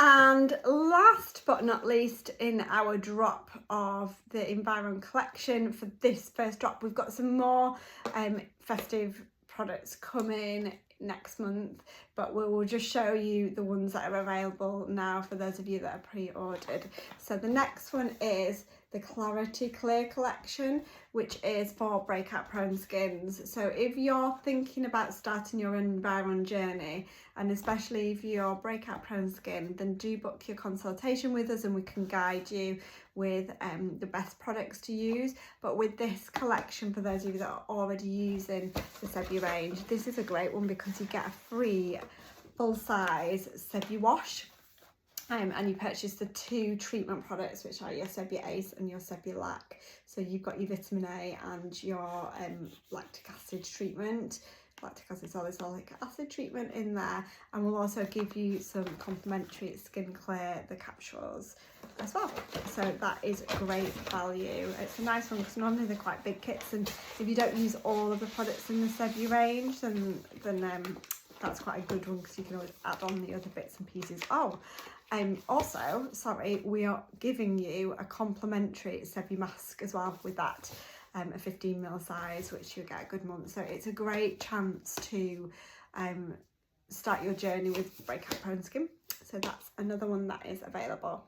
And last but not least, in our drop of the Environ collection, for this first drop, we've got some more festive products coming next month, but we will just show you the ones that are available now for those of you that are pre-ordered. So the next one is the Clarity Clear collection, which is for breakout prone skins. So if you're thinking about starting your Environ journey, and especially if you're breakout prone skin, then do book your consultation with us and we can guide you with the best products to use. But with this collection, for those of you that are already using the Sebi range, this is a great one because you get a free full-size Sebi wash. And you purchase the 2 treatment products, which are your Sebi Ace and your Sebi Lac. So you've got your vitamin A and your lactic acid treatment, lactic acid salicylic acid treatment in there, and we'll also give you some complimentary Skin Clear, the capsules as well. So that is great value. It's a nice one because normally they're quite big kits, and if you don't use all of the products in the Sebi range, then that's quite a good one because you can always add on the other bits and pieces. Also, sorry, we are giving you a complimentary Sebi mask as well with that, a 15ml size, which you'll get a good month. So it's a great chance to start your journey with breakout prone skin. So that's another one that is available.